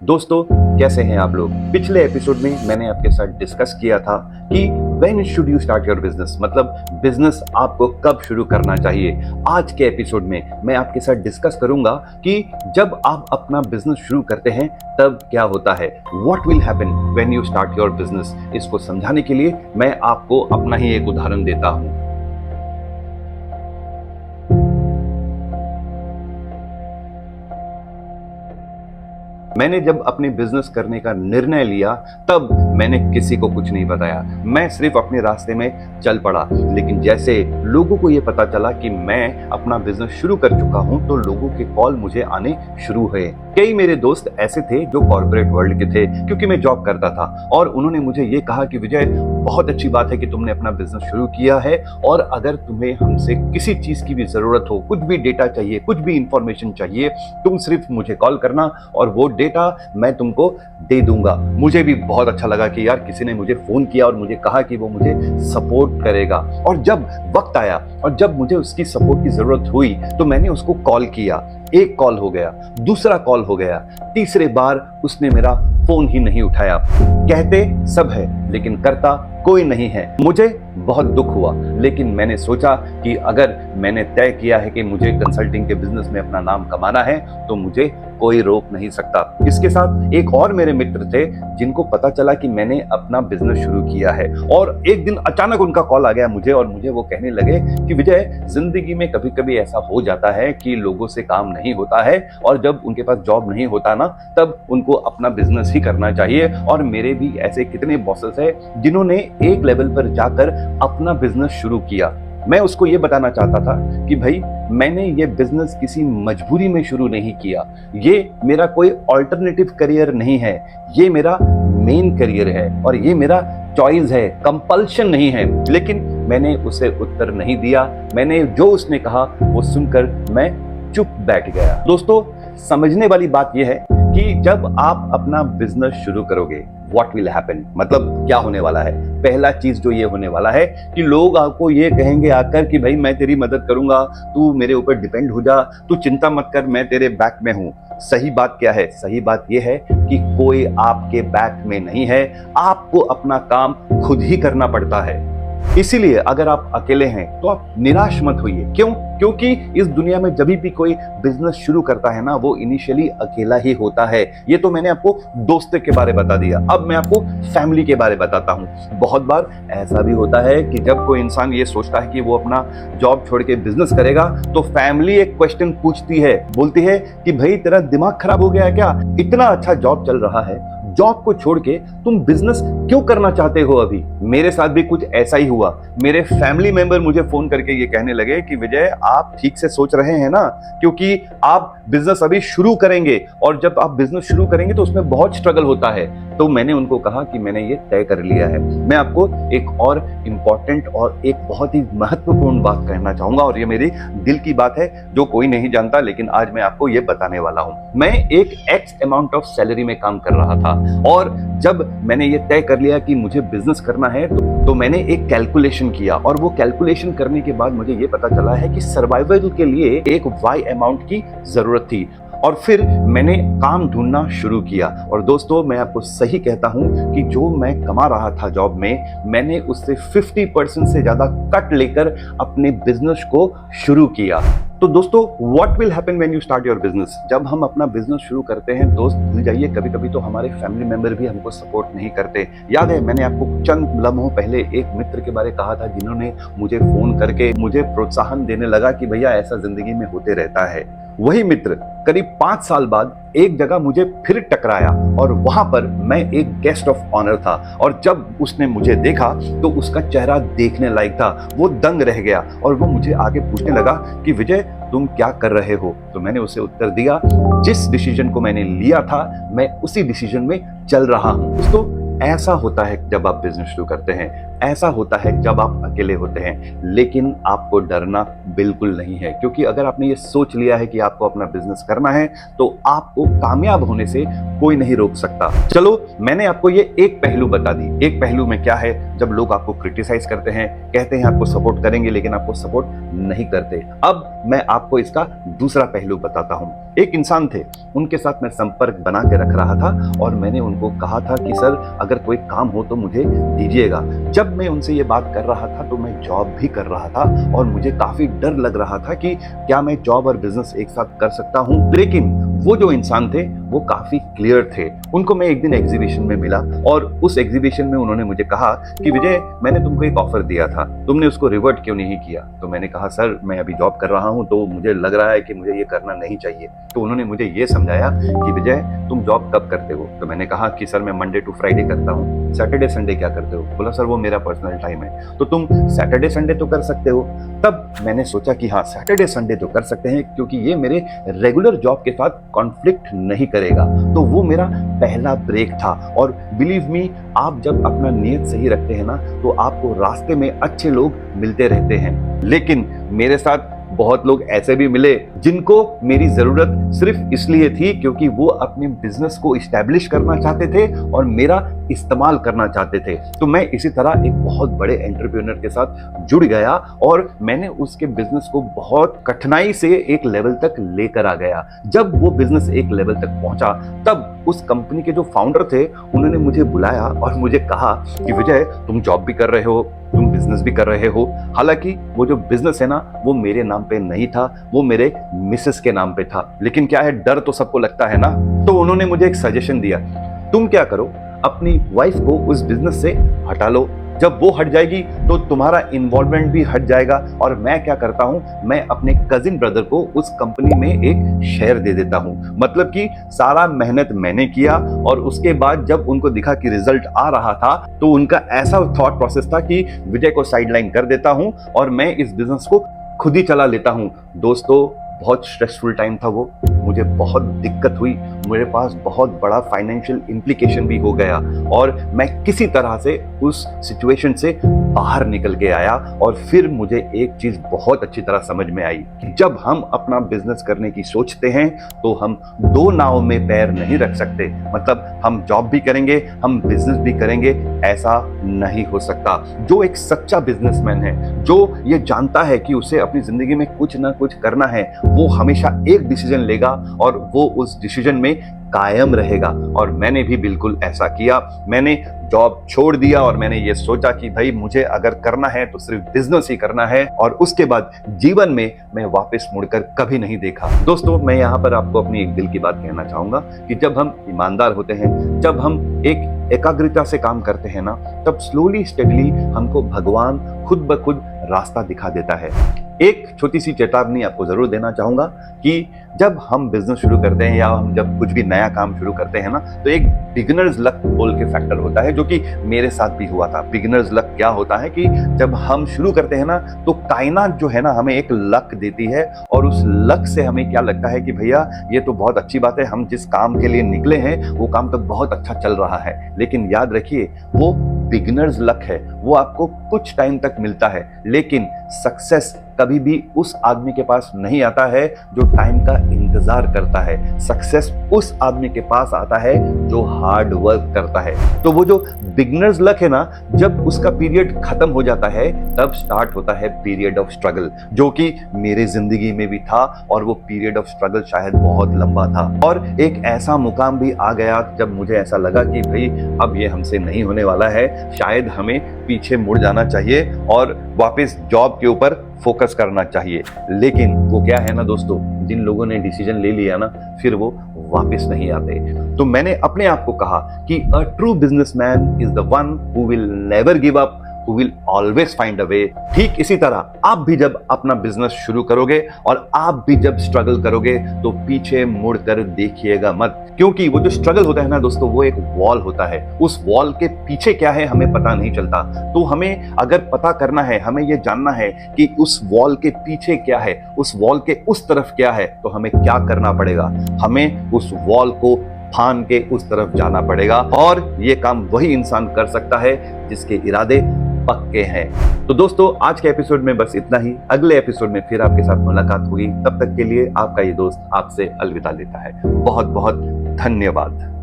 दोस्तों, कैसे हैं आप लोग। पिछले एपिसोड में मैंने आपके साथ डिस्कस किया था कि when should you start your business, मतलब बिजनेस आपको कब शुरू करना चाहिए। आज के एपिसोड में मैं आपके साथ डिस्कस करूंगा कि जब आप अपना बिजनेस शुरू करते हैं तब क्या होता है, what will happen when you start your business. इसको समझाने के लिए मैं आपको अपना ही एक उदाहरण देता हूं। मैंने जब अपने बिजनेस करने का निर्णय लिया तब मैंने किसी को कुछ नहीं बताया, मैं सिर्फ अपने रास्ते में चल पड़ा। लेकिन जैसे लोगों को ये पता चला कि मैं अपना बिजनेस शुरू कर चुका हूं तो लोगों के कॉल मुझे आने शुरू हुए। कई मेरे दोस्त ऐसे थे जो कॉर्पोरेट वर्ल्ड के थे, क्योंकि मैं जॉब करता था, और उन्होंने मुझे ये कहा कि विजय, बहुत अच्छी बात है कि तुमने अपना बिजनेस शुरू किया है, और अगर तुम्हें हमसे किसी चीज की भी जरूरत हो, कुछ भी डेटा चाहिए, कुछ भी इंफॉर्मेशन चाहिए, तुम सिर्फ मुझे कॉल करना और वो डेटा मैं तुमको दे दूंगा। मुझे भी बहुत अच्छा लगा कि यार किसी ने मुझे फोन किया और मुझे कहा कि वो मुझे सपोर्ट करेगा। और जब वक्त आया और जब मुझे उसकी सपोर्ट की जरूरत हुई तो मैंने उसको कॉल किया। एक कॉल हो गया, दूसरा कॉल हो गया, तीसरे बार उसने मेरा फोन ही नहीं उठाया। कहते सब है लेकिन करता कोई नहीं है। मुझे बहुत दुख हुआ, लेकिन मैंने सोचा कि अगर मैंने तय किया है कि मुझे कंसल्टिंग के बिजनेस में अपना नाम कमाना है तो मुझे कोई रोक नहीं सकता। इसके साथ एक और मेरे मित्र थे जिनको पता चला कि मैंने अपना बिजनेस शुरू किया है, और एक दिन अचानक उनका कॉल आ गया मुझे, और मुझे वो कहने लगे कि विजय, जिंदगी में कभी कभी ऐसा हो जाता है कि लोगों से काम नहीं होता है, और जब उनके पास जॉब नहीं होता ना तब उनको अपना बिजनेस ही करना चाहिए। और मेरे भी ऐसे कितने बॉसेस हैं जिन्होंने एक लेवल पर जाकर अपना बिजनेस शुरू किया। मैं उसको ये बताना चाहता था कि भाई, मैंने ये बिजनेस किसी मजबूरी में शुरू नहीं किया, ये मेरा कोई ऑल्टरनेटिव करियर नहीं है, ये मेरा मेन करियर है और ये मेरा चॉइस है, कंपल्शन नहीं है। लेकिन मैंने उसे उत्तर नहीं दिया, मैंने जो उसने कहा वो सुनकर मैं चुप बैठ गया। दोस्तों, समझने वाली बात यह है कि जब आप अपना बिजनेस शुरू करोगे, व्हाट विल हैपन, मतलब क्या होने वाला है। पहला चीज जो ये होने वाला है कि लोग आपको ये कहेंगे आकर कि भाई, मैं तेरी मदद करूंगा, तू मेरे ऊपर डिपेंड हो जा, तू चिंता मत कर, मैं तेरे बैक में हूं। सही बात क्या है? सही बात यह है कि कोई आपके बैक में नहीं है, आपको अपना काम खुद ही करना पड़ता है। इसीलिए अगर आप अकेले हैं तो आप निराश मत होइए। क्यों? क्योंकि इस दुनिया में जब भी कोई बिजनेस शुरू करता है ना, वो इनिशियली अकेला ही होता है। ये तो मैंने आपको दोस्त के बारे बता दिया, अब मैं आपको फैमिली के बारे बताता हूँ। बहुत बार ऐसा भी होता है कि जब कोई इंसान ये सोचता है कि वो अपना जॉब छोड़ के बिजनेस करेगा तो फैमिली एक क्वेश्चन पूछती है, बोलती है कि भाई, तेरा दिमाग खराब हो गया है क्या? इतना अच्छा जॉब चल रहा है, जॉब को छोड़ के तुम बिजनेस क्यों करना चाहते हो अभी? मेरे साथ भी कुछ ऐसा ही हुआ। मेरे फैमिली मेंबर मुझे फोन करके ये कहने लगे कि विजय, आप ठीक से सोच रहे हैं ना, क्योंकि आप बिजनेस अभी शुरू करेंगे और जब आप बिजनेस शुरू करेंगे तो उसमें बहुत स्ट्रगल होता है। तो मैंने उनको कहा कि मैंने ये तय कर लिया है। मैं आपको एक और इंपॉर्टेंट और एक बहुत ही महत्वपूर्ण बात कहना चाहूंगा, और ये मेरी दिल की बात है जो कोई नहीं जानता, लेकिन आज मैं आपको ये बताने वाला हूं। मैं एक एक्स अमाउंट ऑफ सैलरी में काम कर रहा था, और जब मैंने ये तय कर लिया कि मुझे बिजनेस करना है तो मैंने एक कैलकुलेशन किया, और वो कैलकुलेशन करने के बाद मुझे ये पता चला है कि सर्वाइवल के लिए एक वाई अमाउंट की जरूरत थी। और फिर मैंने काम ढूंढना शुरू किया। और दोस्तों, मैं आपको सही कहता हूं कि जो मैं कमा रहा था जॉब में, मैंने उससे 50% से ज्यादा कट लेकर अपने बिजनेस को शुरू किया। तो दोस्तों, what will happen when you start your business. जब हम अपना बिजनेस शुरू करते हैं, दोस्त भूल जाइए, कभी कभी तो हमारे फैमिली मेंबर भी हमको सपोर्ट नहीं करते। याद है, मैंने आपको चंद लम्हों पहले एक मित्र के बारे कहा था जिन्होंने मुझे फोन करके मुझे प्रोत्साहन देने लगा कि भैया, ऐसा जिंदगी में होते रहता है। वही मित्र करीब 5 साल बाद एक जगह मुझे फिर टकराया, और वहां पर मैं एक गेस्ट ऑफ ऑनर था। और जब उसने मुझे देखा तो उसका चेहरा देखने लायक था, वो दंग रह गया, और वो मुझे आगे पूछने लगा कि विजय, तुम क्या कर रहे हो? तो मैंने उसे उत्तर दिया, जिस डिसीजन को मैंने लिया था मैं उसी डिसीजन में चल रहा हूं। दोस्तों, ऐसा होता है जब आप बिजनेस शुरू करते हैं, ऐसा होता है जब आप अकेले होते हैं, लेकिन आपको डरना बिल्कुल नहीं है, क्योंकि अगर आपने ये सोच लिया है कि आपको अपना बिजनेस करना है तो आपको कामयाब होने से कोई नहीं रोक सकता। चलो, मैंने आपको ये एक पहलू बता दी। एक पहलू में क्या है, जब लोग आपको क्रिटिसाइज करते हैं, कहते हैं आपको सपोर्ट करेंगे, लेकिन आपको सपोर्ट नहीं करते। अब मैं आपको इसका दूसरा पहलू बताता हूं। एक इंसान थे, उनके साथ मैं संपर्क बना के रख रहा था और मैंने उनको कहा था कि सर अगर कोई काम हो तो मुझे दीजिएगा। जब मैं उनसे ये बात कर रहा था तो मैं जॉब भी कर रहा था और मुझे काफी डर लग रहा था कि क्या मैं जॉब और बिजनेस एक साथ कर सकता हूँ। लेकिन वो जो इंसान थे वो काफी क्लियर थे। उनको मैं एक दिन एग्जीबिशन में मिला और उस एग्जीबिशन में उन्होंने मुझे कहा कि विजय, मैंने तुमको एक ऑफर दिया था, तुमने उसको रिवर्ट क्यों नहीं किया? तो मैंने कहा सर मैं अभी जॉब कर रहा हूँ तो मुझे लग रहा है कि मुझे ये करना नहीं चाहिए। तो उन्होंने मुझे ये समझाया कि विजय तुम जॉब कब करते हो? तो मैंने कहा कि सर मैं मंडे टू फ्राइडे करता हूँ। सैटरडे संडे क्या करते हो? बोला सर वो मेरा पर्सनल टाइम है। तो तुम सैटरडे संडे तो कर सकते हो। तब मैंने सोचा कि हाँ सैटरडे संडे तो कर सकते हैं क्योंकि ये मेरे रेगुलर जॉब के साथ कॉन्फ्लिक्ट नहीं करेगा। तो वो मेरा पहला ब्रेक था। और बिलीव मी, आप जब अपना नियत सही रखते हैं ना तो आपको रास्ते में अच्छे लोग मिलते रहते हैं। लेकिन मेरे साथ बहुत लोग ऐसे भी मिले जिनको मेरी जरूरत सिर्फ इसलिए थी क्योंकि वो अपने बिजनेस को इस्टेब्लिश करना चाहते थे और मेरा इस्तेमाल करना चाहते थे। तो मैं इसी तरह एक बहुत बड़े एंटरप्रेन्योर के साथ जुड़ गया और मैंने उसके बिजनेस को बहुत कठिनाई से एक लेवल तक लेकर आ गया। जब वो बिजनेस एक लेवल तक पहुंचा तब उस कंपनी के जो फाउंडर थे उन्होंने मुझे बुलाया और मुझे कहा कि विजय तुम जॉब भी कर रहे हो, तुम बिजनेस भी कर रहे हो। हालांकि वो जो बिजनेस है ना वो मेरे नाम पे नहीं था, वो मेरे मिसेस के नाम पे था। लेकिन क्या है, डर तो सबको लगता है ना। तो उन्होंने मुझे एक सजेशन दिया, तुम क्या करो, अपनी वाइफ को उस बिजनेस से हटा लो। जब वो हट जाएगी तो तुम्हारा इन्वॉल्वमेंट भी हट जाएगा। और मैं क्या करता हूं, मैं अपने कजिन ब्रदर को उस कंपनी में एक शेयर दे देता हूं। मतलब कि सारा मेहनत मैंने किया और उसके बाद जब उनको दिखा कि रिजल्ट आ रहा था तो उनका ऐसा थॉट प्रोसेस था कि विजय को साइडलाइन कर देता हूं और मैं इस बिजनेस को खुद ही चला लेता हूं। दोस्तों बहुत स्ट्रेसफुल टाइम था वो, मुझे बहुत दिक्कत हुई, मेरे पास बहुत बड़ा फाइनेंशियल इम्प्लीकेशन भी हो गया और मैं किसी तरह से उस सिचुएशन से बाहर निकल के आया। और फिर मुझे एक चीज बहुत अच्छी तरह समझ में आई कि जब हम अपना बिजनेस करने की सोचते हैं तो हम दो नाव में पैर नहीं रख सकते। मतलब हम जॉब भी करेंगे, हम बिजनेस भी करेंगे, ऐसा नहीं हो सकता। जो एक सच्चा बिजनेसमैन है, जो ये जानता है कि उसे अपनी जिंदगी में कुछ ना कुछ करना है, वो हमेशा एक डिसीजन लेगा और वो उस डिसीजन में कायम रहेगा। और मैंने भी बिल्कुल ऐसा किया। मैंने जॉब छोड़ दिया और मैंने ये सोचा कि भाई मुझे अगर करना है तो सिर्फ बिजनेस ही करना है। और उसके बाद जीवन में मैं वापस मुड़कर कभी नहीं देखा। दोस्तों मैं यहाँ पर आपको अपनी एक दिल की बात कहना चाहूंगा कि जब हम ईमानदार होते हैं, जब हम एक एकाग्रता से काम करते हैं ना, तब स्लोली स्टेडली हमको भगवान खुद ब खुद रास्ता दिखा देता है। एक छोटी सी चेतावनी आपको जरूर देना चाहूंगा कि जब हम बिजनेस शुरू करते हैं या हम जब कुछ भी नया काम शुरू करते हैं ना, तो एक बिगिनर्स लक बोल के फैक्टर होता है, जो कि मेरे साथ भी हुआ था। बिगिनर्स लक क्या होता है कि जब हम शुरू करते हैं ना तो कायनात जो है ना हमें एक लक देती है और उस लक से हमें क्या लगता है कि भैया ये तो बहुत अच्छी बात है, हम जिस काम के लिए निकले हैं वो काम तो बहुत अच्छा चल रहा है। लेकिन याद रखिए वो बिगिनर्स लक है, वो आपको कुछ टाइम तक मिलता है। लेकिन सक्सेस कभी भी उस आदमी के पास नहीं आता है जो टाइम का इंतजार करता है। सक्सेस उस आदमी के पास आता है जो हार्ड वर्क करता है। तो वो जो बिगिनर्स लक है ना, जब उसका पीरियड खत्म हो जाता है तब स्टार्ट होता है पीरियड ऑफ स्ट्रगल, जो कि मेरे जिंदगी में भी था। और वो पीरियड ऑफ स्ट्रगल शायद बहुत लंबा था और एक ऐसा मुकाम भी आ गया जब मुझे ऐसा लगा कि भाई अब ये हमसे नहीं होने वाला है, शायद हमें पीछे मुड़ जाना चाहिए और वापस जॉब के ऊपर फोकस करना चाहिए। लेकिन वो क्या है ना दोस्तों, जिन लोगों ने डिसीजन ले लिया ना फिर वो वापस नहीं आते। तो मैंने अपने आप को कहा कि a true businessman is the one who will never give up, who will always find a way। ठीक इसी तरह आप भी जब अपना बिजनेस शुरू करोगे और आप भी जब स्ट्रगल करोगे तो पीछे मुड़कर देखिएगा मत, क्योंकि वो जो स्ट्रगल होता है ना दोस्तों वो एक वॉल होता है। उस वॉल के पीछे क्या है हमें पता नहीं चलता। तो हमें अगर पता करना है, हमें ये जानना है कि उस वॉल के पीछे क्या है, उस वॉल के उस तरफ क्या है, तो हमें क्या करना पड़ेगा, हमें उस वॉल को फान के उस तरफ जाना पड़ेगा। और ये काम वही इंसान कर सकता है जिसके इरादे पक्के हैं। तो दोस्तों आज के एपिसोड में बस इतना ही। अगले एपिसोड में फिर आपके साथ मुलाकात होगी। तब तक के लिए आपका ये दोस्त आपसे अलविदा लेता है। बहुत बहुत धन्यवाद।